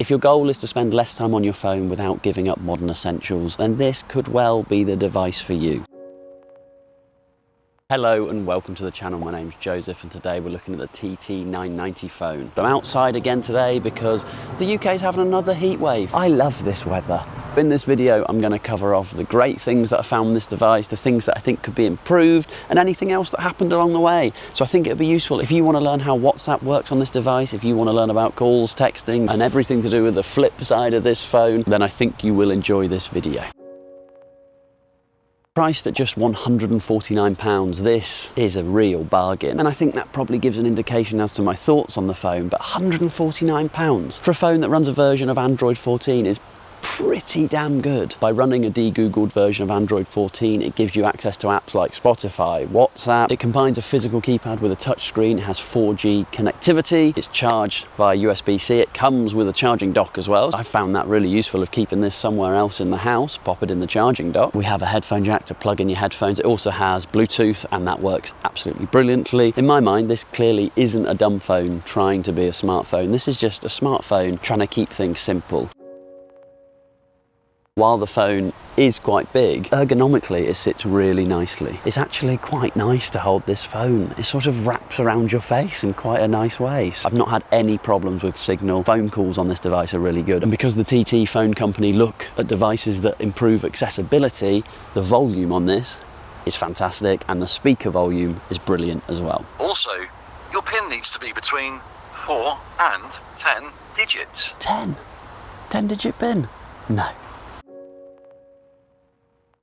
If your goal is to spend less time on your phone without giving up modern essentials, then this could well be the device for you. Hello and welcome to the channel. My name's Joseph and today we're looking at the TT990 phone. I'm outside again today because the UK is having another heat wave. I love this weather. In this video I'm going to cover off the great things that I found in this device, the things that I think could be improved, and anything else that happened along the way. So I think it would be useful if you want to learn how WhatsApp works on this device, if you want to learn about calls, texting and everything to do with the flip side of this phone, then I think you will enjoy this video. Priced at just £149, this is a real bargain, and I think that probably gives an indication as to my thoughts on the phone. But £149 for a phone that runs a version of Android 14 is pretty damn good. By running a de-googled version of Android 14, it gives you access to apps like Spotify, WhatsApp. It combines a physical keypad with a touchscreen. It has 4G connectivity. It's charged via USB-C. It comes with a charging dock as well. I found that really useful of keeping this somewhere else in the house. Pop it in the charging dock. We have a headphone jack to plug in your headphones. It also has Bluetooth and that works absolutely brilliantly. In my mind, this clearly isn't a dumb phone trying to be a smartphone. This is just a smartphone trying to keep things simple. While the phone is quite big, ergonomically it sits really nicely. It's actually quite nice to hold this phone. It sort of wraps around your face in quite a nice way. I've not had any problems with signal. Phone calls on this device are really good. And because the TTfone company look at devices that improve accessibility, the volume on this is fantastic and the speaker volume is brilliant as well. Also, your PIN needs to be between 4 and 10 digits. 10? 10-digit PIN? No.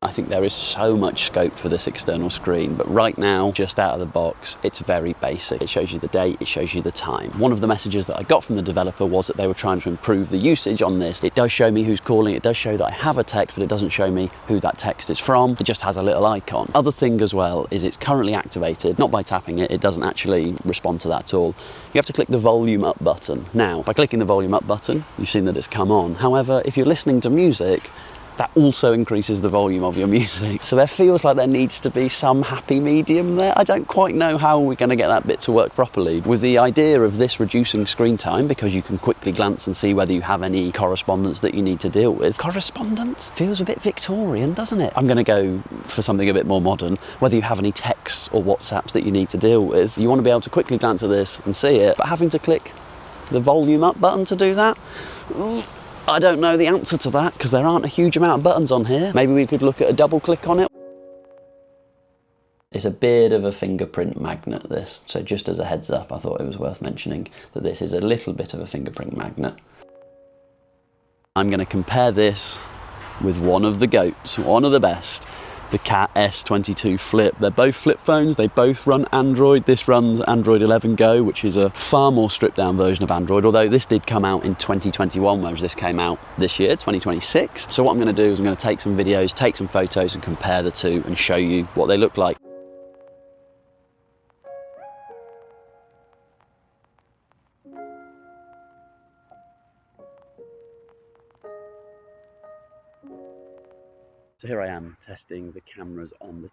I think there is so much scope for this external screen, but right now, just out of the box, it's very basic. It shows you the date, it shows you the time. One of the messages that I got from the developer was that they were trying to improve the usage on this. It does show me who's calling, it does show that I have a text, but it doesn't show me who that text is from. It just has a little icon. Other thing as well is it's currently activated, not by tapping it, it doesn't actually respond to that at all. You have to click the volume up button. Now, by clicking the volume up button, you've seen that it's come on. However, if you're listening to music, that also increases the volume of your music. So there feels like there needs to be some happy medium there. I don't quite know how we're going to get that bit to work properly. With the idea of this reducing screen time, because you can quickly glance and see whether you have any correspondence that you need to deal with. Correspondence? Feels a bit Victorian, doesn't it? I'm going to go for something a bit more modern. Whether you have any texts or WhatsApps that you need to deal with, you want to be able to quickly glance at this and see it, but having to click the volume up button to do that? I don't know the answer to that because there aren't a huge amount of buttons on here. Maybe we could look at a double click on it. It's a bit of a fingerprint magnet, this. So just as a heads up, I thought it was worth mentioning that this is a little bit of a fingerprint magnet. I'm going to compare this with one of the GOATs, one of the best. The Cat S22 Flip. They're both flip phones, they both run Android. This runs Android 11 Go, which is a far more stripped down version of Android, although this did come out in 2021, whereas this came out this year, 2026. So what I'm going to do is I'm going to take some videos, take some photos and compare the two and show you what they look like. So here I am testing the cameras on the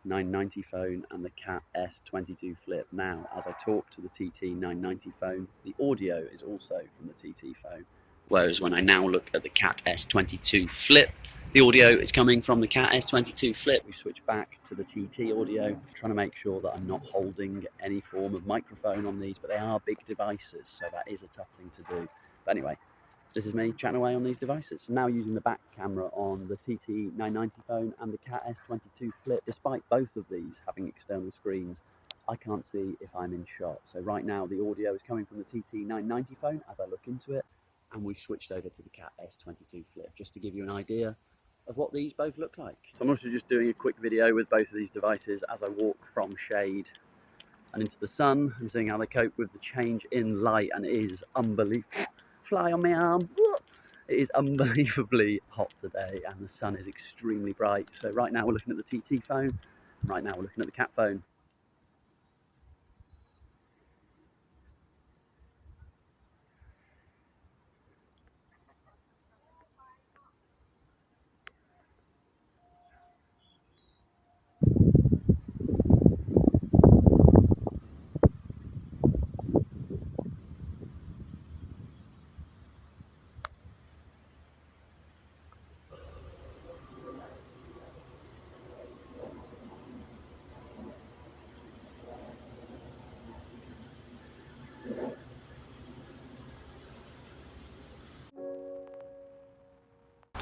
TT990 phone and the Cat S22 Flip. Now, as I talk to the TT990 phone, the audio is also from the TTfone. Whereas when I now look at the Cat S22 Flip, the audio is coming from the Cat S22 Flip. We switch back to the TT audio, trying to make sure that I'm not holding any form of microphone on these, but they are big devices, so that is a tough thing to do. But anyway, this is me chatting away on these devices. I'm now using the back camera on the TT990 phone and the Cat S22 Flip. Despite both of these having external screens, I can't see if I'm in shot. So right now the audio is coming from the TT990 phone as I look into it, and we've switched over to the Cat S22 Flip, just to give you an idea of what these both look like. So I'm also just doing a quick video with both of these devices as I walk from shade and into the sun and seeing how they cope with the change in light, and it is unbelievable. Fly on my arm. It is unbelievably hot today and the sun is extremely bright. So right now we're looking at the TTfone, and right now we're looking at the Cat phone.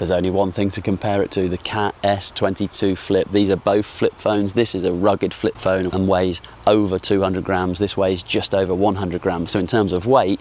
There's only one thing to compare it to, the Cat S22 Flip. These are both flip phones. This is a rugged flip phone and weighs over 200 grams. This weighs just over 100 grams. So in terms of weight,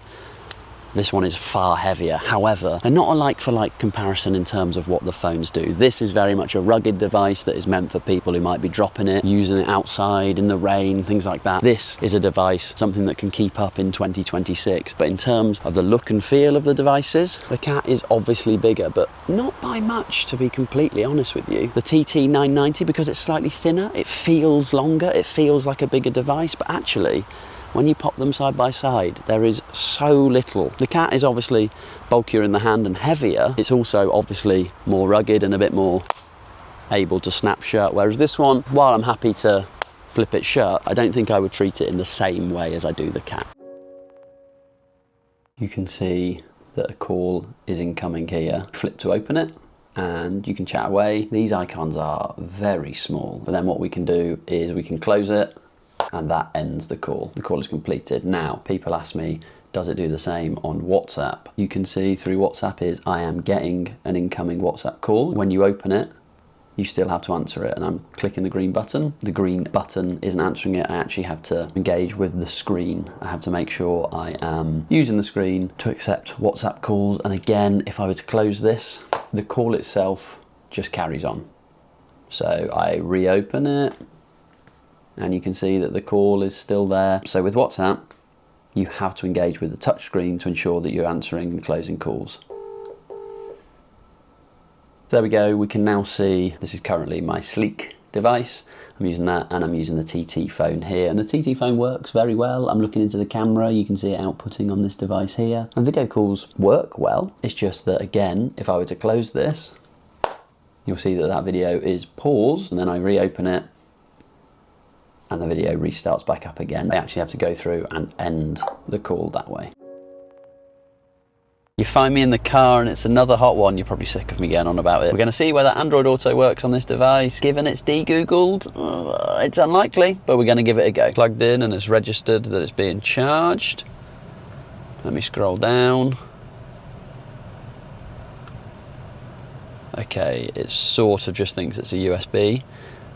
this one is far heavier. However, they're not a like-for-like comparison in terms of what the phones do. This is very much a rugged device that is meant for people who might be dropping it, using it outside in the rain, things like that. This is a device, something that can keep up in 2026. But in terms of the look and feel of the devices, the Cat is obviously bigger, but not by much, to be completely honest with you. The TT990, because it's slightly thinner, it feels longer, it feels like a bigger device, but actually, when you pop them side by side, there is so little. The Cat is obviously bulkier in the hand and heavier. It's also obviously more rugged and a bit more able to snap shut, whereas this one, while I'm happy to flip it shut, I don't think I would treat it in the same way as I do the Cat. You can see that a call is incoming here. Flip to open it, and you can chat away. These icons are very small, but then what we can do is we can close it, and that ends the call. The call is completed. Now, people ask me, does it do the same on WhatsApp? You can see through WhatsApp is I am getting an incoming WhatsApp call. When you open it, you still have to answer it, and I'm clicking the green button. The green button isn't answering it. I actually have to engage with the screen. I have to make sure I am using the screen to accept WhatsApp calls. And again, if I were to close this, the call itself just carries on. So I reopen it, and you can see that the call is still there. So with WhatsApp, you have to engage with the touch screen to ensure that you're answering and closing calls. There we go, we can now see, this is currently my sleek device. I'm using that, and I'm using the TTfone here. And the TTfone works very well. I'm looking into the camera, you can see it outputting on this device here. And video calls work well. It's just that, again, if I were to close this, you'll see that that video is paused, and then I reopen it, and the video restarts back up again. I actually have to go through and end the call that way. You find me in the car and it's another hot one. You're probably sick of me getting on about it. We're going to see whether Android Auto works on this device. Given it's de-googled, it's unlikely, but we're going to give it a go. Plugged in and it's registered that it's being charged. Let me scroll down. Okay, it sort of just thinks it's a USB.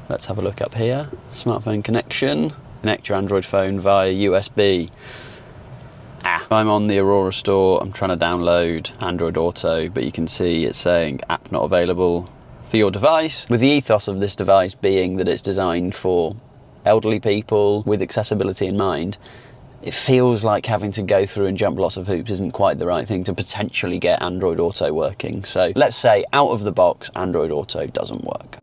Let's have a look up here. Smartphone connection. Connect your Android phone via USB. I'm on the Aurora store. I'm trying to download Android Auto, but you can see it's saying app not available for your device. With the ethos of this device being that it's designed for elderly people with accessibility in mind, it feels like having to go through and jump lots of hoops isn't quite the right thing to potentially get Android Auto working. So let's say out of the box, Android Auto doesn't work.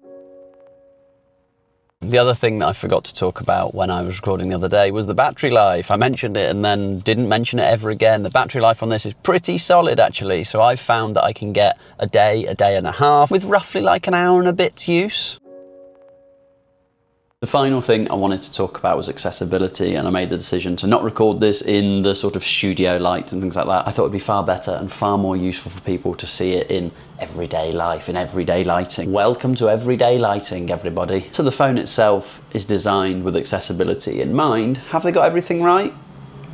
The other thing that I forgot to talk about when I was recording the other day was the battery life. I mentioned it and then didn't mention it ever again. The battery life on this is pretty solid actually. So I've found that I can get a day and a half with roughly like an hour and a bit's use. The final thing I wanted to talk about was accessibility, and I made the decision to not record this in the sort of studio lights and things like that. I thought it'd be far better and far more useful for people to see it in everyday life, in everyday lighting. Welcome to everyday lighting, everybody. So the phone itself is designed with accessibility in mind. Have they got everything right?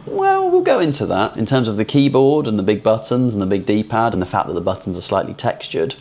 Well, we'll go into that. In terms of the keyboard and the big buttons and the big D-pad and the fact that the buttons are slightly textured,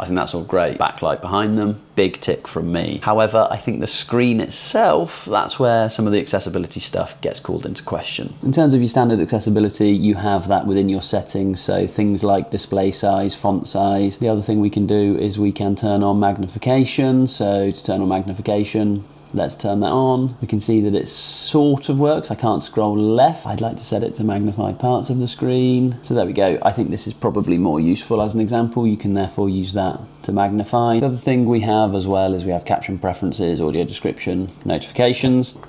I think that's all great. Backlight behind them, big tick from me. However, I think the screen itself, that's where some of the accessibility stuff gets called into question. In terms of your standard accessibility, you have that within your settings, so things like display size, font size. The other thing we can do is we can turn on magnification. So to turn on magnification, let's turn that on. We can see that it sort of works. I can't scroll left. I'd like to set it to magnify parts of the screen. So there we go. I think this is probably more useful as an example. You can therefore use that to magnify. The other thing we have as well is we have caption preferences, audio description, notifications.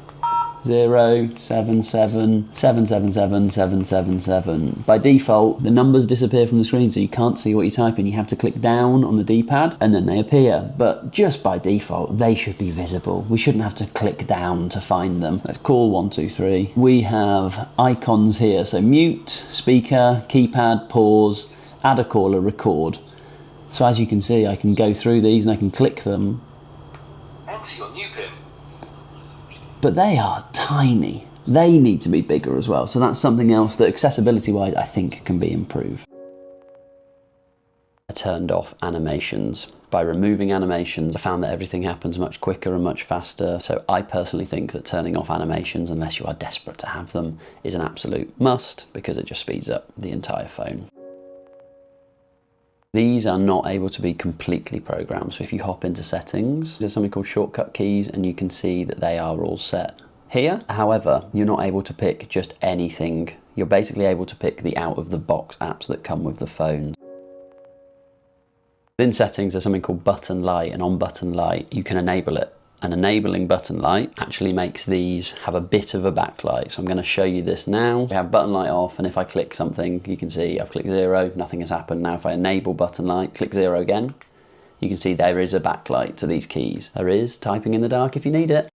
0, 7, 7, 7, 7, 7, 7, 7, 7. By default, the numbers disappear from the screen, so you can't see what you type in. You have to click down on the D-pad and then they appear. But just by default, they should be visible. We shouldn't have to click down to find them. Let's call 1, 2, 3. We have icons here, so mute, speaker, keypad, pause, add a caller, record. So as you can see, I can go through these and I can click them. Enter your new PIN. But they are tiny. They need to be bigger as well. So that's something else that accessibility-wise I think can be improved. I turned off animations. By removing animations, I found that everything happens much quicker and much faster. So I personally think that turning off animations, unless you are desperate to have them, is an absolute must because it just speeds up the entire phone. These are not able to be completely programmed. So if you hop into settings, there's something called shortcut keys and you can see that they are all set here. However, you're not able to pick just anything. You're basically able to pick the out of the box apps that come with the phone. Within settings, there's something called button light, and on button light, you can enable it. And enabling button light actually makes these have a bit of a backlight. So I'm going to show you this now. We have button light off, and if I click something, you can see I've clicked 0, nothing has happened. Now if I enable button light, click 0 again, you can see there is a backlight to these keys. There is typing in the dark if you need it.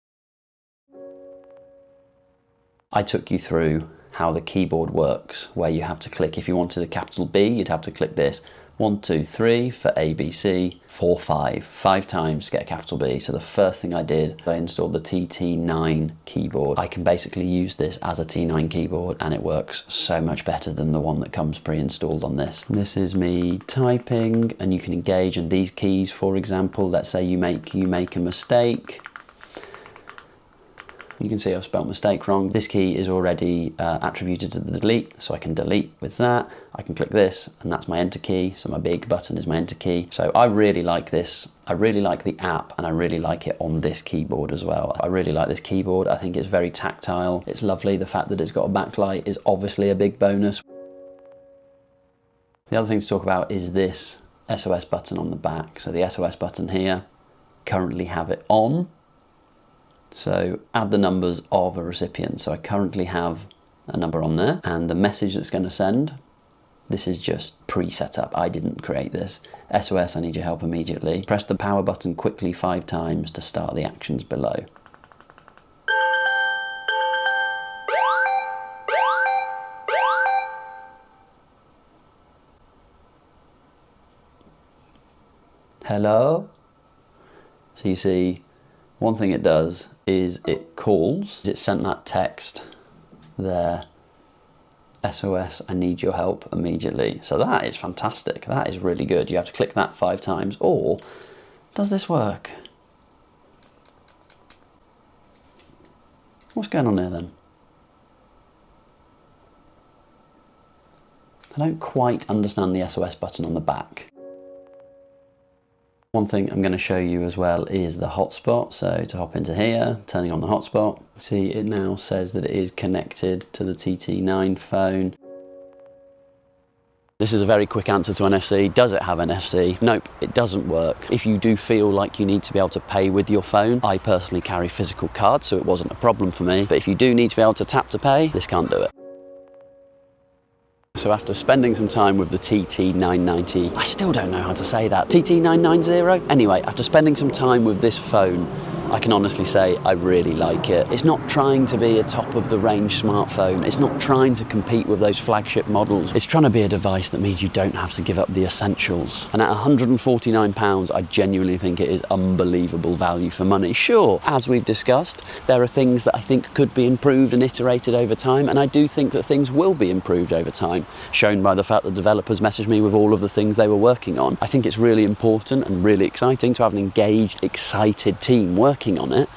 I took you through how the keyboard works, where you have to click, if you wanted a capital B, you'd have to click this. 1, 2, 3 for ABC, 4, 5 times to get a capital B. So the first thing I did, I installed the TT9 keyboard. I can basically use this as a T9 keyboard and it works so much better than the one that comes pre-installed on this. This is me typing and you can engage, and these keys, for example, let's say you make a mistake. You can see I've spelled mistake wrong. This key is already attributed to the delete, so I can delete with that. I can click this and that's my enter key. So my big button is my enter key. So I really like this. I really like the app and I really like it on this keyboard as well. I really like this keyboard. I think it's very tactile. It's lovely. The fact that it's got a backlight is obviously a big bonus. The other thing to talk about is this SOS button on the back. So the SOS button here, currently have it on. So add the numbers of a recipient. So I currently have a number on there, and the message that's going to send, this is just pre-set up. I didn't create this. SOS, I need your help immediately. Press the power button quickly 5 times to start the actions below. Hello? So you see, one thing it does is it calls, it sent that text there, SOS, I need your help immediately. So that is fantastic, that is really good. You have to click that 5 times, or does this work? What's going on here then? I don't quite understand the SOS button on the back. One thing I'm going to show you as well is the hotspot. So to hop into here, turning on the hotspot, see it now says that it is connected to the TT9 phone. This is a very quick answer to NFC. Does it have NFC? Nope, it doesn't work. If you do feel like you need to be able to pay with your phone, I personally carry physical cards, so it wasn't a problem for me. But if you do need to be able to tap to pay, this can't do it. So after spending some time with the TT990, I still don't know how to say that, TT990? Anyway, after spending some time with this phone, I can honestly say I really like it. It's not trying to be a top-of-the-range smartphone. It's not trying to compete with those flagship models. It's trying to be a device that means you don't have to give up the essentials. And at £149, I genuinely think it is unbelievable value for money. Sure, as we've discussed, there are things that I think could be improved and iterated over time, and I do think that things will be improved over time, shown by the fact that developers messaged me with all of the things they were working on. I think it's really important and really exciting to have an engaged, excited team working on it,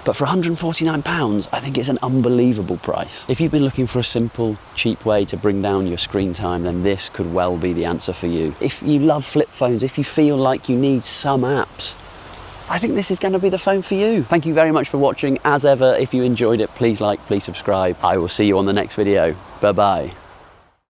but for £149 I think it's an unbelievable price. If you've been looking for a simple, cheap way to bring down your screen time, then this could well be the answer for you. If you love flip phones, if you feel like you need some apps, I think this is going to be the phone for you. Thank you very much for watching. As ever, if you enjoyed it, please like, please subscribe. I will see you on the next video. Bye bye.